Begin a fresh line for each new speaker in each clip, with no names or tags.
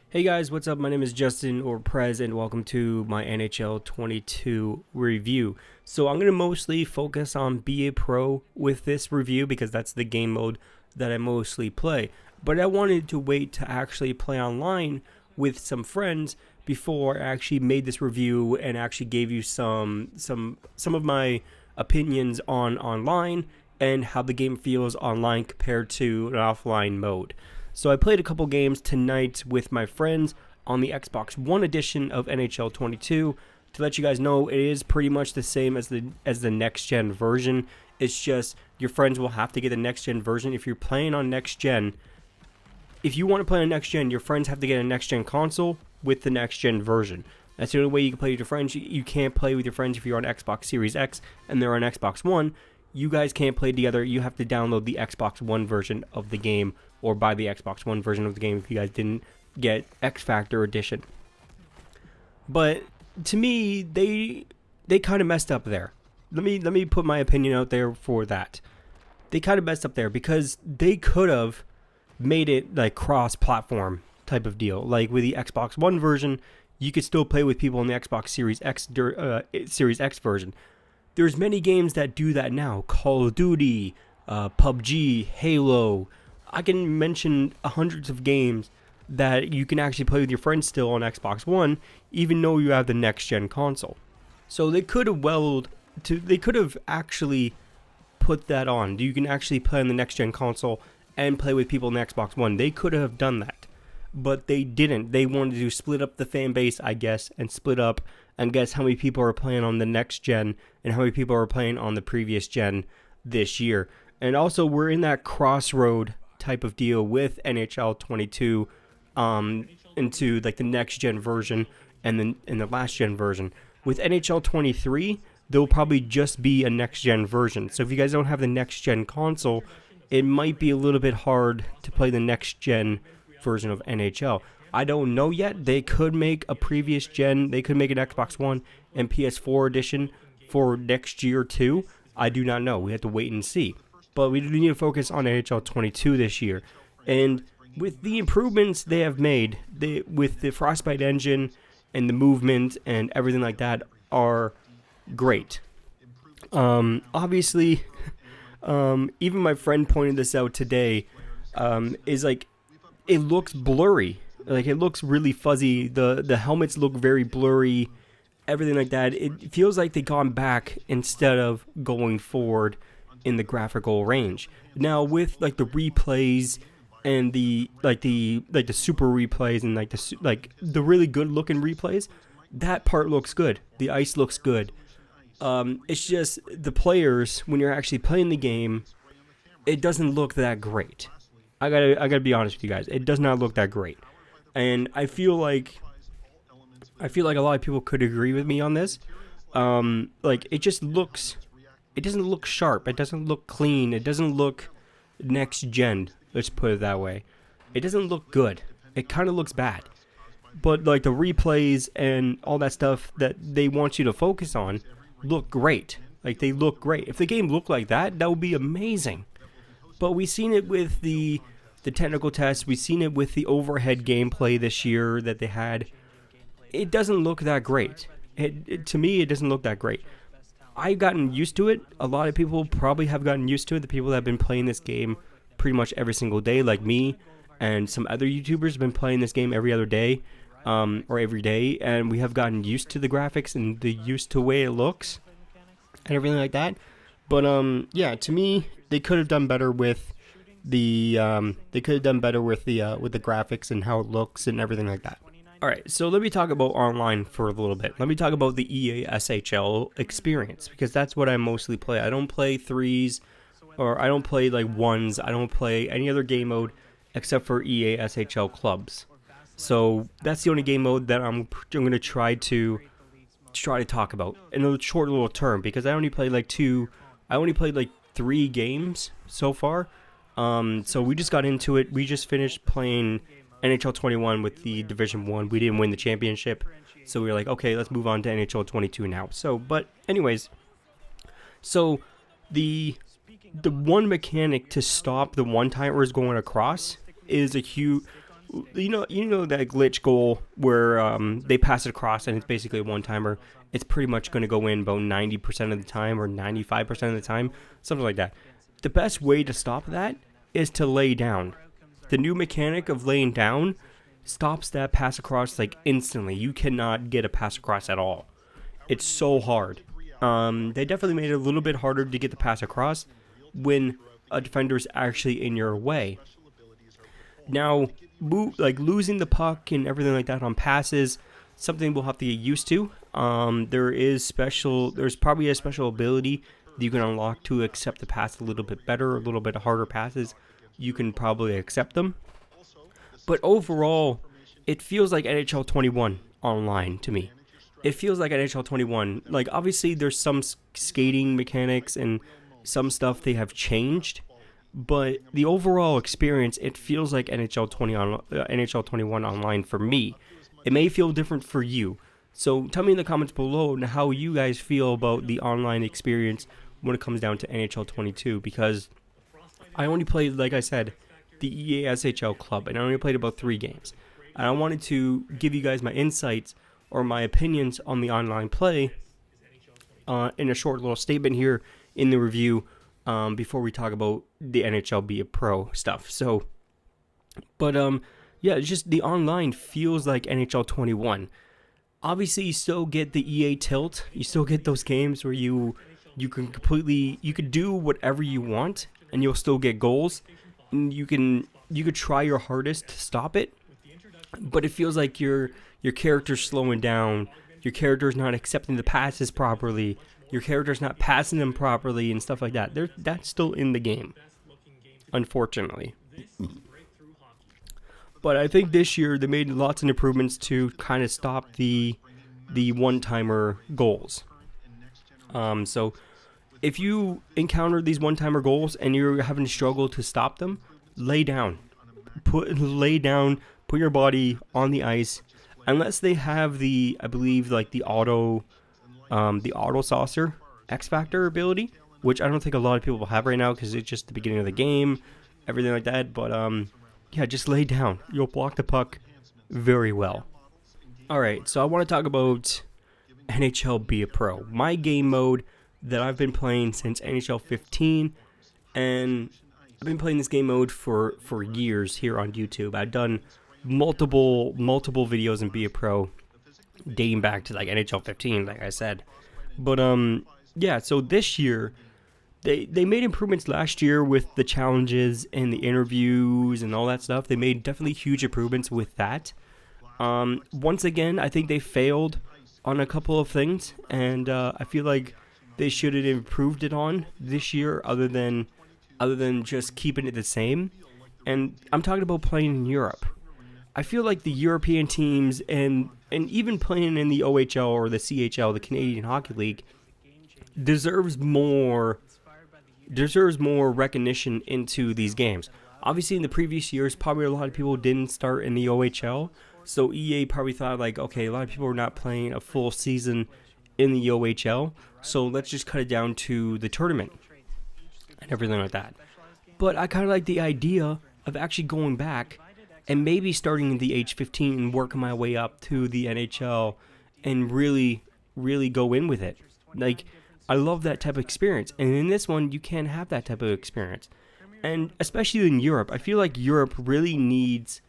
Hey guys, what's up? My name is Justin or Prez, and welcome to my NHL 22 review. So I'm going to mostly focus on BA Pro with this review because that's the game mode that I mostly play. But I wanted to wait to actually play online with some friends before I actually made this review and actually gave you some of my opinions on online and how the game feels online compared to an offline mode. So I played a couple games tonight with my friends on the Xbox One edition of NHL 22. To let you guys know, it is pretty much the same as the next gen version. It's just your friends will have to get the next gen version. If you're playing on next gen, if you want to play on next gen, your friends have to get a next gen console with the next gen version. That's the only way you can play with your friends. You can't play with your friends if you're on Xbox Series X and they're on Xbox One. You guys can't play together. You have to download the Xbox One version of the game or buy the Xbox One version of the game if you guys didn't get X Factor Edition. But to me, they kind of messed up there. Let me put my opinion out there for that. They kind of messed up there because they could have made it like cross-platform type of deal. Like with the Xbox One version, you could still play with people on the Xbox Series X version. There's many games that do that now. Call of Duty, PUBG, Halo. I can mention hundreds of games that you can actually play with your friends still on Xbox One, even though you have the next-gen console. So they could have actually put that on. You can actually play on the next-gen console and play with people on the Xbox One. They could have done that, but they didn't. They wanted to split up the fan base, I guess, and split up and guess how many people are playing on the next gen and how many people are playing on the previous gen this year. And also, we're in that crossroad type of deal with NHL 22 into like the next gen version and then in the last gen version. With NHL 23, there'll probably just be a next gen version. So if you guys don't have the next gen console, it might be a little bit hard to play the next gen version of NHL. I don't know yet. They could make a previous gen. They could make an Xbox One and PS4 edition for next year too. I do not know. We have to wait and see. But we do need to focus on NHL 22 this year. And with the improvements they have made, with the Frostbite engine and the movement and everything like that are great. Obviously, even my friend pointed this out today, is like, it looks blurry. Like, it looks really fuzzy. The helmets look very blurry. Everything like that. It feels like they've gone back instead of going forward in the graphical range. Now with like the replays and the super replays and like the really good looking replays, that part looks good. The ice looks good. It's just the players, when you're actually playing the game, it doesn't look that great. I gotta be honest with you guys. It does not look that great. And I feel like a lot of people could agree with me on this. Like, it doesn't look sharp. It doesn't look clean. It doesn't look next gen. Let's put it that way. It doesn't look good. It kind of looks bad. But like the replays and all that stuff that they want you to focus on look great. Like, they look great. If the game looked like that, that would be amazing. But we've seen it with the technical tests. We've seen it with the overhead gameplay this year that they had. It doesn't look that great. To me, it doesn't look that great. I've gotten used to it. A lot of people probably have gotten used to it. The people that have been playing this game pretty much every single day, like me, and some other YouTubers have been playing this game every other day, or every day, and we have gotten used to the graphics and used to the way it looks and everything like that. But yeah, to me, they could have done better with the graphics and how it looks and everything like that. Alright, so let me talk about online for a little bit. Let me talk about the EA SHL experience, because that's what I mostly play. I don't play 3s, or I don't play like 1s. I don't play any other game mode except for EA SHL clubs. So that's the only game mode that I'm going to try to talk about in a short little term, because I only played like 3 games so far. So we just got into it. We just finished playing NHL 21 with the Division 1. We didn't win the championship, so we were like, okay, let's move on to NHL 22 now. So, but anyways, so the one mechanic to stop the one-timers going across is a you know that glitch goal where they pass it across and it's basically a one-timer. It's pretty much going to go in about 90% of the time or 95% of the time, something like that. The best way to stop that is to lay down. The new mechanic of laying down stops that pass across like instantly. You cannot get a pass across at all. It's so hard. They definitely made it a little bit harder to get the pass across when a defender is actually in your way. Now, losing the puck and everything like that on passes, something we'll have to get used to. There's probably a special ability that you can unlock to accept the pass a little bit better, a little bit harder passes. You can probably accept them. But overall, it feels like NHL 21 online to me. It feels like NHL 21. Like, obviously, there's some skating mechanics and some stuff they have changed. But the overall experience, it feels like NHL 21 online for me. It may feel different for you. So tell me in the comments below how you guys feel about the online experience when it comes down to NHL 22. Because I only played, like I said, the EA SHL Club, and I only played about 3 games. And I wanted to give you guys my insights or my opinions on the online play in a short little statement here in the review before we talk about the NHL Be a Pro stuff. So, but yeah, it's just the online feels like NHL 21. Obviously, you still get the EA tilt. You still get those games where you could do whatever you want and you'll still get goals. And you could try your hardest to stop it, but it feels like your character's slowing down. Your character's not accepting the passes properly. Your character's not passing them properly and stuff like that. That's still in the game, unfortunately. But I think this year they made lots of improvements to kind of stop the one-timer goals. So if you encounter these one-timer goals and you're having to struggle to stop them, lay down. Put your body on the ice. Unless they have I believe, the auto saucer X Factor ability, which I don't think a lot of people have right now because it's just the beginning of the game, everything like that. But yeah, just lay down. You'll block the puck very well. All right, so I want to talk about NHL Be a Pro, my game mode that I've been playing since NHL 15, and I've been playing this game mode for years here on YouTube. I've done multiple videos in Be a Pro dating back to like NHL 15, like I said. But yeah, so this year they made improvements last year with the challenges and the interviews and all that stuff. They made definitely huge improvements with that. Once again, I think they failed on a couple of things, and I feel like they should have improved it on this year other than just keeping it the same. And I'm talking about playing in Europe. I feel like the European teams and even playing in the OHL or the CHL, the Canadian Hockey League, deserves more recognition into these games. Obviously, in the previous years, probably a lot of people didn't start in the OHL, so EA probably thought like, okay, a lot of people are not playing a full season in the OHL, so let's just cut it down to the tournament and everything like that. But I kind of like the idea of actually going back and maybe starting in the age 15 and working my way up to the NHL and really go in with it. Like, I love that type of experience. And in this one, you can't have that type of experience. And especially in Europe, I feel like Europe really needs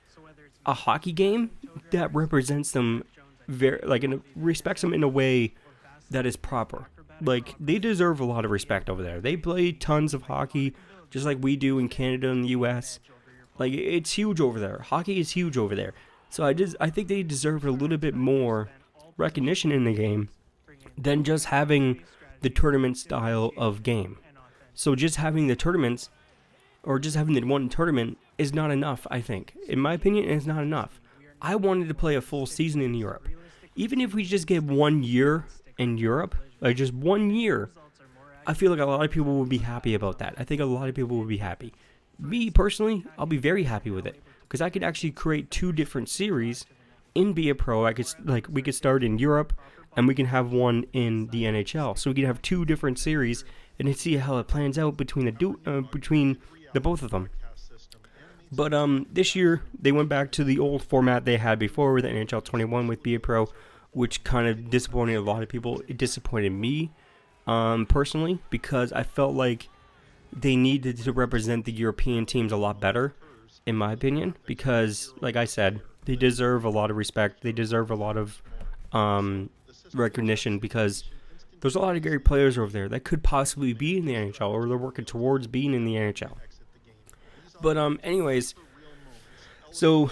a hockey game that represents them respects them in a way that is proper. Like, they deserve a lot of respect over there. They play tons of hockey, just like we do in Canada and the US. Like, it's huge over there. Hockey is huge over there. So I think they deserve a little bit more recognition in the game than just having the tournament style of game. So just having the tournaments, or just having the one tournament, is not enough, I think. In my opinion, it's not enough. I wanted to play a full season in Europe. Even if we just get 1 year in Europe, like just 1 year, I feel like a lot of people would be happy about that. I think a lot of people would be happy. Me, personally, I'll be very happy with it. Because I could actually create 2 different series in Be a Pro. We could start in Europe, and we can have one in the NHL. So we can have 2 different series, and see how it plans out between the both of them. But this year they went back to the old format they had before with NHL 21 with BA Pro, which kind of disappointed a lot of people. It disappointed me personally, because I felt like they needed to represent the European teams a lot better, in my opinion, because, like I said, they deserve a lot of respect. They deserve a lot of recognition, because there's a lot of great players over there that could possibly be in the NHL, or they're working towards being in the NHL. But anyways, so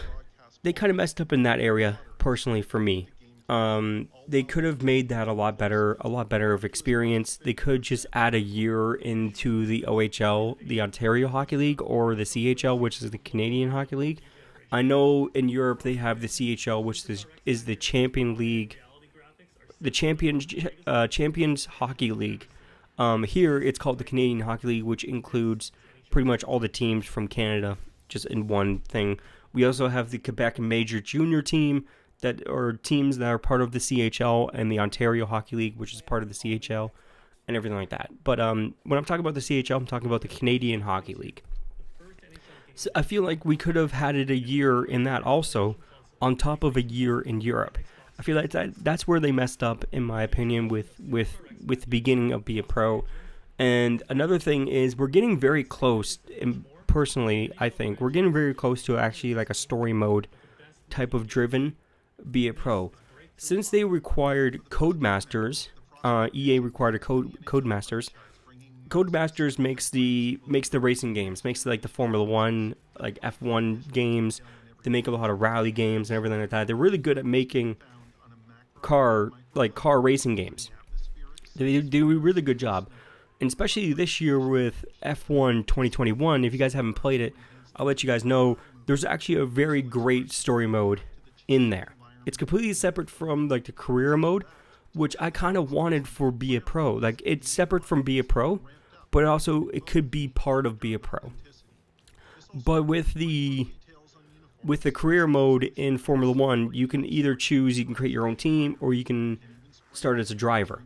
they kind of messed up in that area, personally, for me. They could have made that a lot better of experience. They could just add a year into the OHL, the Ontario Hockey League, or the CHL, which is the Canadian Hockey League. I know in Europe they have the CHL, which is the Champion League, the Champions Hockey League. Here it's called the Canadian Hockey League, which includes pretty much all the teams from Canada just in one thing. We also have the Quebec Major Junior team, that are teams that are part of the CHL, and the Ontario Hockey League, which is part of the CHL, and everything like that. But when I'm talking about the CHL, I'm talking about the Canadian Hockey League. So I feel like we could have had it a year in that also, on top of a year in Europe. I feel like that's where they messed up, in my opinion, with the beginning of Be a Pro. And another thing is, we're getting very close, and personally, I think, we're getting very close to actually like a story mode type of driven Be a Pro. Since they required Codemasters, EA required a Codemasters. Codemasters makes the racing games, makes like the Formula 1, like F1 games. They make a lot of rally games and everything like that. They're really good at making car racing games. They do a really good job. And especially this year with F1 2021, if you guys haven't played it, I'll let you guys know, there's actually a very great story mode in there. It's completely separate from like the career mode, which I kind of wanted for Be a Pro. Like, it's separate from Be a Pro, but also it could be part of Be a Pro. But with the career mode in Formula 1, you can either choose, you can create your own team, or you can start as a driver.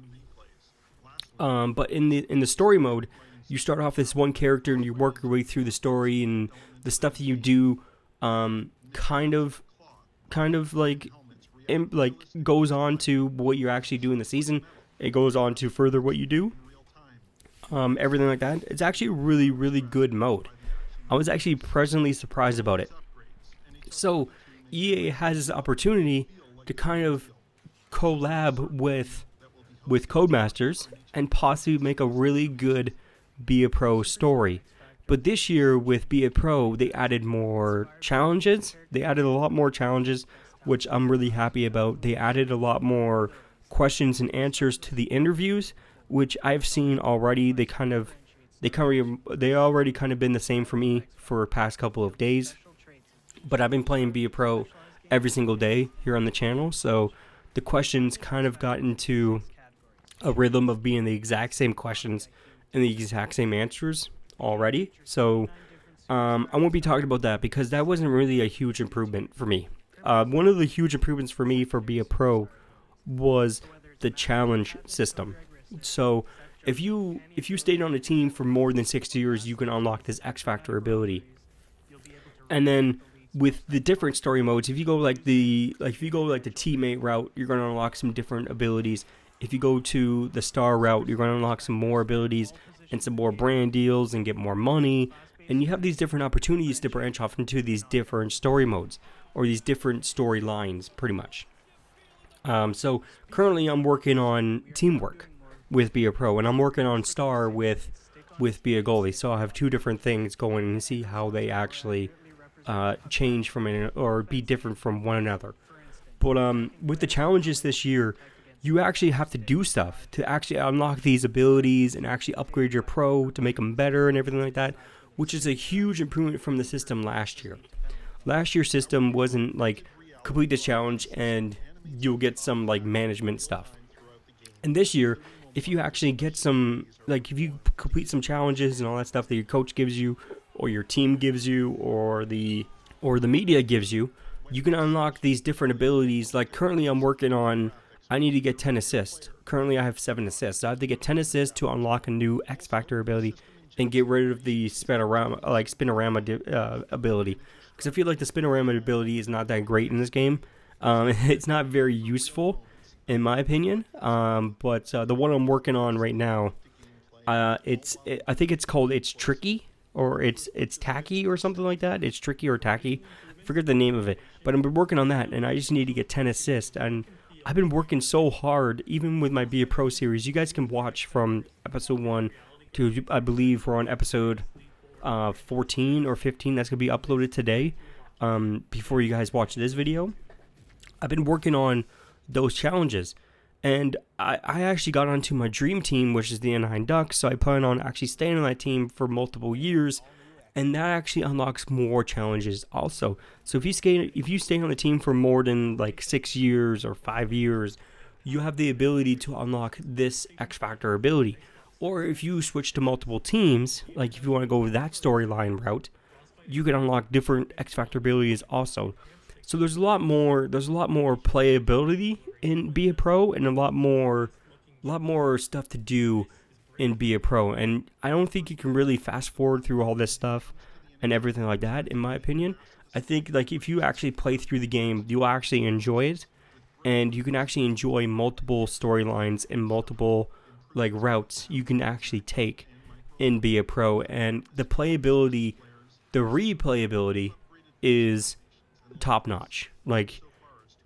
But in the story mode, you start off as one character and you work your way through the story, and the stuff that you do kind of like goes on to what you actually do in the season. It goes on to further what you do. Everything like that. It's actually a really, really good mode. I was actually pleasantly surprised about it. So EA has this opportunity to kind of collab with Codemasters and possibly make a really good Be a Pro story. But this year with Be a Pro, they added more challenges. They added a lot more challenges, which I'm really happy about. They added a lot more questions and answers to the interviews, which I've seen already. They already kind of been the same for me for the past couple of days. But I've been playing Be a Pro every single day here on the channel, so the questions kind of got into a rhythm of being the exact same questions and the exact same answers already. So I won't be talking about that, because that wasn't really a huge improvement for me. One of the huge improvements for me for Be a Pro was the challenge system. So if you stayed on a team for more than 6 years, you can unlock this X Factor ability. And then with the different story modes, if you go like the teammate route, you're going to unlock some different abilities. If you go to the star route, you're going to unlock some more abilities and some more brand deals and get more money. And you have these different opportunities to branch off into these different story modes, or these different storylines, pretty much. So currently I'm working on teamwork with Be a Pro, and I'm working on star with Be a Goalie. So I have two different things going and see how they actually change from it, or be different from one another. But with the challenges this year, you actually have to do stuff to actually unlock these abilities and actually upgrade your pro to make them better and everything like that, which is a huge improvement from the system last year. Last year's system wasn't like complete this challenge and you'll get some like management stuff. And this year, if you actually get some, like if you complete some challenges and all that stuff that your coach gives you, or your team gives you, or the media gives you, you can unlock these different abilities. Like currently I'm working on, I need to get 10 assists. Currently I have 7 assists. So I have to get 10 assists to unlock a new X Factor ability and get rid of the spinorama ability, because I feel like the spinorama ability is not that great in this game. It's not very useful, in my opinion. But the one I'm working on right now, I think it's called It's Tricky, or it's Tacky or something like that. It's Tricky or Tacky. I forget the name of it. But I've been working on that, and I just need to get 10 assists. And I've been working so hard, even with my Be a Pro series. You guys can watch from episode 1 to, I believe, we're on episode 14 or 15. That's going to be uploaded today, before you guys watch this video. I've been working on those challenges. And I actually got onto my dream team, which is the Anaheim Ducks. So I plan on actually staying on that team for multiple years. And that actually unlocks more challenges also. So if you stay on the team for more than like 6 years or 5 years, you have the ability to unlock this X Factor ability. Or if you switch to multiple teams, like if you want to go that storyline route, you can unlock different X Factor abilities also. So there's a lot more playability in Be a Pro, and a lot more stuff to do in Be a Pro. And I don't think you can really fast forward through all this stuff and everything like that, in my opinion. I think like if you actually play through the game, you'll actually enjoy it, and you can actually enjoy multiple storylines and multiple like routes you can actually take in Be a Pro. And the replayability is top notch. Like,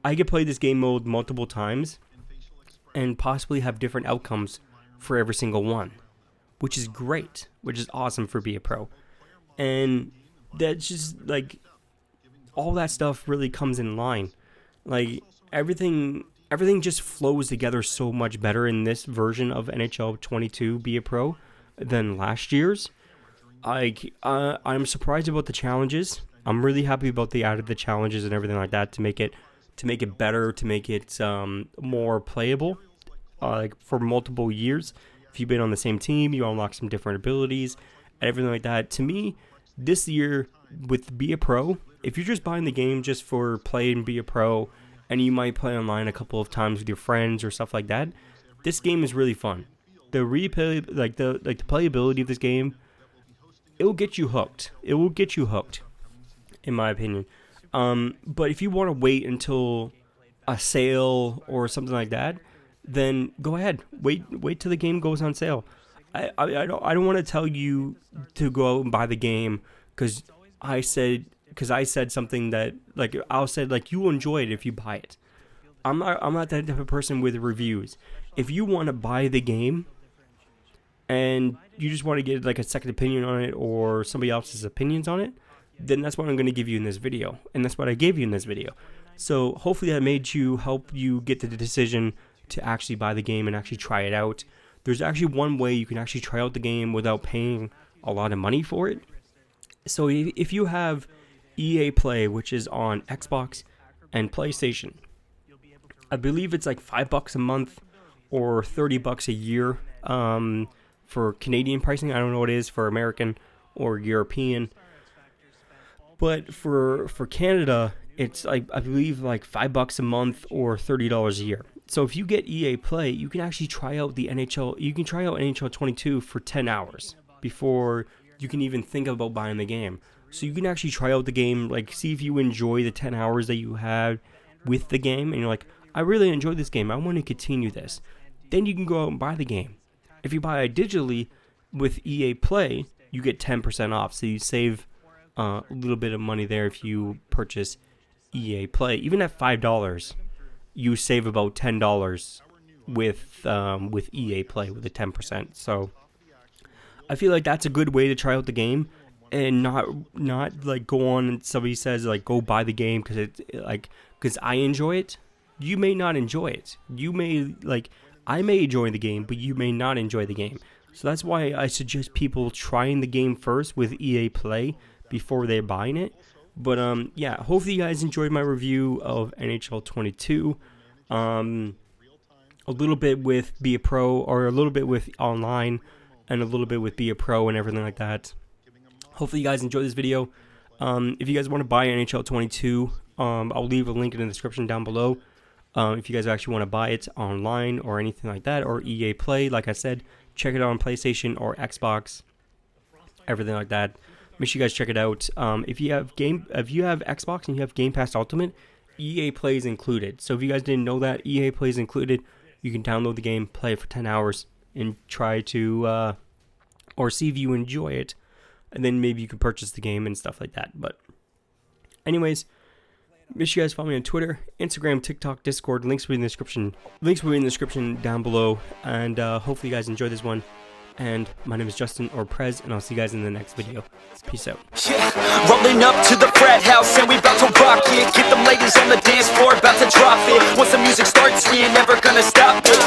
I could play this game mode multiple times and possibly have different outcomes for every single one, which is great, which is awesome for Be a Pro. And that's just like, all that stuff really comes in line. Like, everything just flows together so much better in this version of NHL 22 Be a Pro than last year's. I'm surprised about the challenges. I'm really happy about the challenges and everything like that to make it better, to make it more playable, like for multiple years. If you've been on the same team, you unlock some different abilities and everything like that. To me, this year with Be a Pro, if you're just buying the game just for playing Be a Pro, and you might play online a couple of times with your friends or stuff like that, this game is really fun. The playability of this game, it will get you hooked. It will get you hooked, in my opinion. But if you want to wait until a sale or something like that, then go ahead. Wait till the game goes on sale. I don't want to tell you to go out and buy the game because I said something that I'll say you will enjoy it if you buy it. I'm not that type of person with reviews. If you want to buy the game and you just want to get a second opinion on it or somebody else's opinions on it, then that's what I'm going to give you in this video, and that's what I gave you in this video. So hopefully that help you get the decision to actually buy the game and actually try it out. There's actually one way you can actually try out the game without paying a lot of money for it. So if you have EA Play, which is on Xbox and PlayStation, I believe it's like $5 a month or $30 a year for Canadian pricing. I don't know what it is for American or European. But for Canada, it's I believe $5 a month or $30 a year. So if you get EA Play, you can actually try out the NHL. You can try out NHL 22 for 10 hours before you can even think about buying the game. So you can actually try out the game, see if you enjoy the 10 hours that you have with the game, and you're like, I really enjoy this game, I want to continue this. Then you can go out and buy the game. If you buy it digitally with EA Play, you get 10% off. So you save a little bit of money there if you purchase EA Play. Even at $5, you save about $10 with EA Play with a 10%. So I feel like that's a good way to try out the game and not go on and somebody says go buy the game because I enjoy it. You may not enjoy it. You may I may enjoy the game, but you may not enjoy the game. So that's why I suggest people trying the game first with EA Play before they're buying it. But yeah, hopefully you guys enjoyed my review of NHL 22. A little bit with Be a Pro, or a little bit with online, and a little bit with Be a Pro and everything like that. Hopefully you guys enjoyed this video. If you guys want to buy NHL 22, I'll leave a link in the description down below. If you guys actually want to buy it online or anything like that, or EA Play, like I said, check it out on PlayStation or Xbox. everything like that. Make sure you guys check it out. If you have Xbox and you have Game Pass Ultimate, EA Play is included. So if you guys didn't know that, EA Play is included. You can download the game, play it for 10 hours, and try to, or see if you enjoy it. And then maybe you can purchase the game and stuff like that. But anyways, make sure you guys follow me on Twitter, Instagram, TikTok, Discord. Links will be in the description. Links will be in the description down below. And hopefully you guys enjoy this one. And my name is Justin or Prez, and I'll see you guys in the next video. Peace out.
Yeah, rolling up to the frat house and we about to rock it. Get them ladies on the dance floor, about to drop it. Once the music starts, we ain't never gonna stop it.